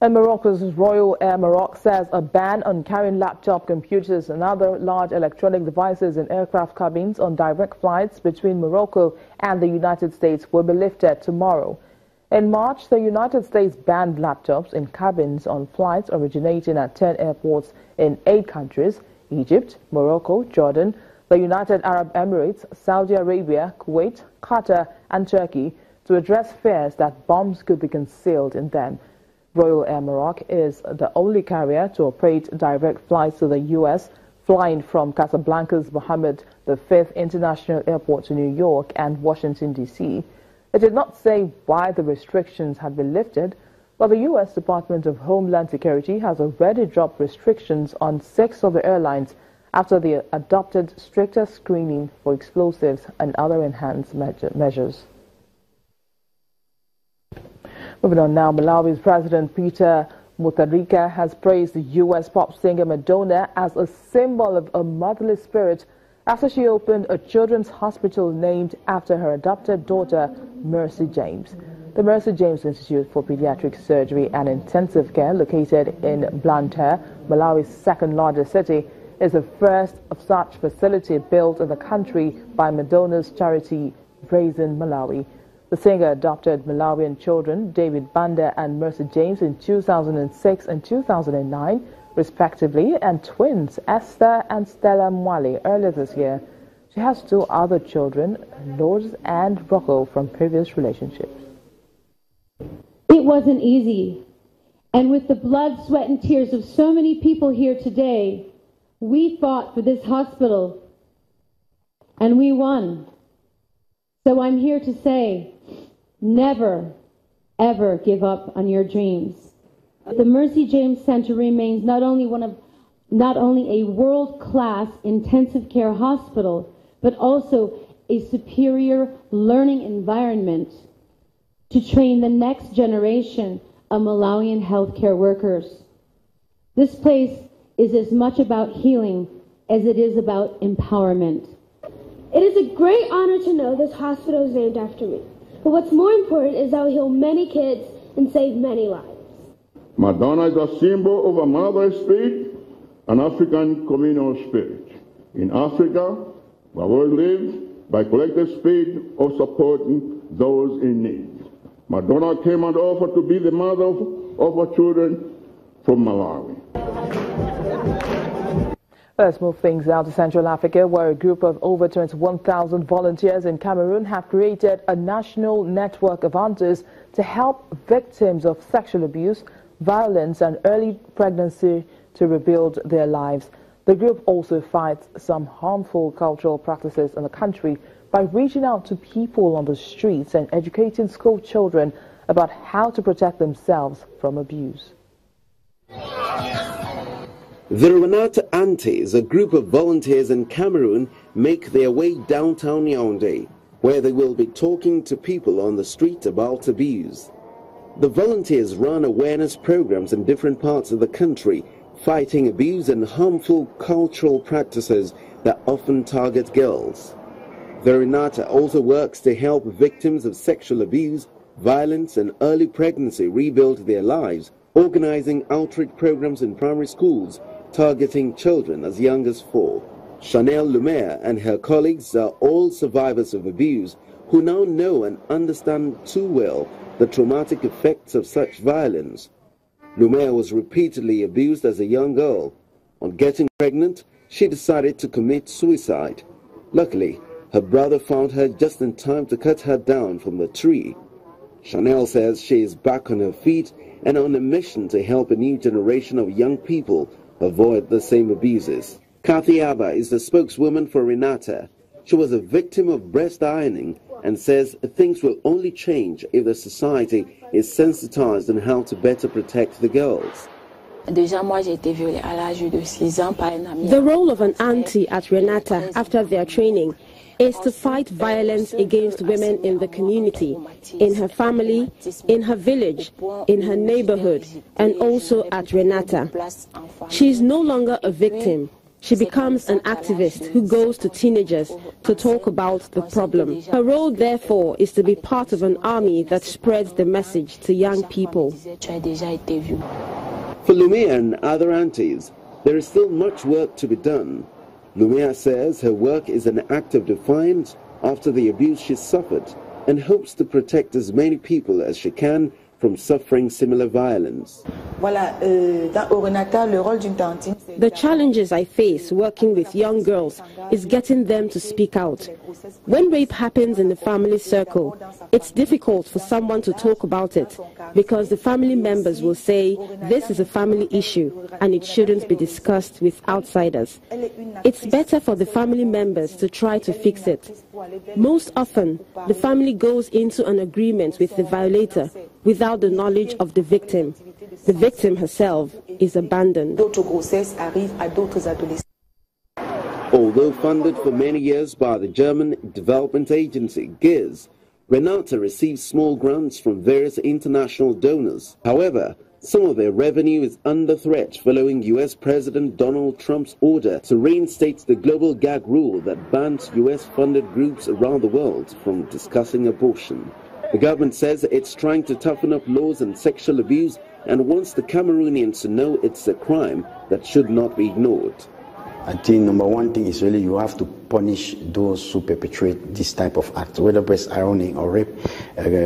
And Morocco's Royal Air Maroc says a ban on carrying laptop computers and other large electronic devices in aircraft cabins on direct flights between Morocco and the United States will be lifted tomorrow. In March, the United States banned laptops in cabins on flights originating at 10 airports in 8 countries: Egypt, Morocco, Jordan, the United Arab Emirates, Saudi Arabia, Kuwait, Qatar and Turkey, to address fears that bombs could be concealed in them. Royal Air Maroc is the only carrier to operate direct flights to the U.S., flying from Casablanca's Mohammed V International Airport to New York and Washington, D.C. It did not say why the restrictions had been lifted, but the U.S. Department of Homeland Security has already dropped restrictions on 6 of the airlines after they adopted stricter screening for explosives and other enhanced measures. Moving on now, Malawi's President Peter Mutharika has praised the U.S. pop singer Madonna as a symbol of a motherly spirit after she opened a children's hospital named after her adopted daughter, Mercy James. The Mercy James Institute for Pediatric Surgery and Intensive Care, located in Blantyre, Malawi's second-largest city, is the first of such facility built in the country by Madonna's charity Raising Malawi. The singer adopted Malawian children David Banda and Mercy James in 2006 and 2009, respectively, and twins Esther and Stella Mwale earlier this year. She has 2 other children, Lourdes and Rocco, from previous relationships. It wasn't easy, and with the blood, sweat, and tears of so many people here today, we fought for this hospital, and we won. So I'm here to say, never, ever give up on your dreams. The Mercy James Center remains not only a world-class intensive care hospital, but also a superior learning environment to train the next generation of Malawian healthcare workers. This place is as much about healing as it is about empowerment. It is a great honor to know this hospital is named after me. But what's more important is I'll heal many kids and save many lives. Madonna is a symbol of a mother spirit, an African communal spirit. In Africa, where we live by collective spirit of supporting those in need. Madonna came and offered to be the mother of her children from Malawi. Let's move things now to Central Africa, where a group of over 21,000 volunteers in Cameroon have created a national network of aunties to help victims of sexual abuse, violence and early pregnancy to rebuild their lives. The group also fights some harmful cultural practices in the country by reaching out to people on the streets and educating school children about how to protect themselves from abuse. The Renata Aunties, a group of volunteers in Cameroon, make their way downtown Yaoundé, where they will be talking to people on the street about abuse. The volunteers run awareness programs in different parts of the country, fighting abuse and harmful cultural practices that often target girls. The Renata also works to help victims of sexual abuse, violence and early pregnancy rebuild their lives, organizing outreach programs in primary schools, targeting children as young as 4. Chanel Lumiere and her colleagues are all survivors of abuse who now know and understand too well the traumatic effects of such violence. Lumiere was repeatedly abused as a young girl. On getting pregnant, she decided to commit suicide. Luckily, her brother found her just in time to cut her down from the tree. Chanel says she is back on her feet and on a mission to help a new generation of young people avoid the same abuses. Kathy Abba is the spokeswoman for Renata. She was a victim of breast ironing and says things will only change if the society is sensitized on how to better protect the girls. The role of an auntie at Renata after their training is to fight violence against women in the community, in her family, in her village, in her neighborhood, and also at Renata. She is no longer a victim. She becomes an activist who goes to teenagers to talk about the problem. Her role, therefore, is to be part of an army that spreads the message to young people. For Lumia and other aunties, there is still much work to be done. Lumia says her work is an act of defiance after the abuse she suffered and hopes to protect as many people as she can from suffering similar violence. The challenges I face working with young girls is getting them to speak out. When rape happens in the family circle, it's difficult for someone to talk about it because the family members will say this is a family issue and it shouldn't be discussed with outsiders. It's better for the family members to try to fix it. Most often, the family goes into an agreement with the violator without the knowledge of the victim. The victim herself is abandoned. Although funded for many years by the German development agency GIZ, Renata receives small grants from various international donors. However, some of their revenue is under threat following US President Donald Trump's order to reinstate the global gag rule that bans US-funded groups around the world from discussing abortion. The government says it's trying to toughen up laws on sexual abuse and wants the Cameroonians to know it's a crime that should not be ignored. I think number one thing is really you have to punish those who perpetrate this type of act, whether breast ironing or rape.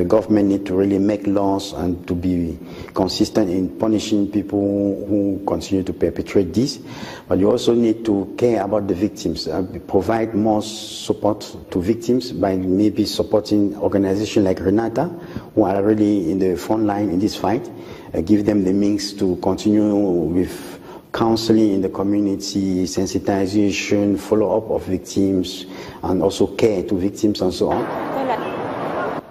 Government need to really make laws and to be consistent in punishing people who continue to perpetrate this. But you also need to care about the victims, provide more support to victims by maybe supporting organizations like Renata, who are really in the front line in this fight, give them the means to continue with counseling in the community, sensitization, follow-up of victims, and also care to victims and so on.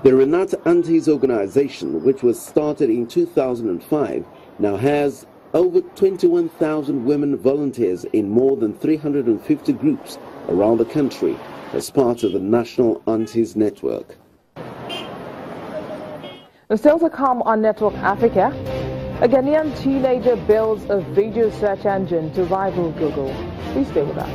The Renata Aunties organization, which was started in 2005, now has over 21,000 women volunteers in more than 350 groups around the country as part of the National Aunties Network. Still to come on Network Africa, a Ghanaian teenager builds a video search engine to rival Google. Please stay with us.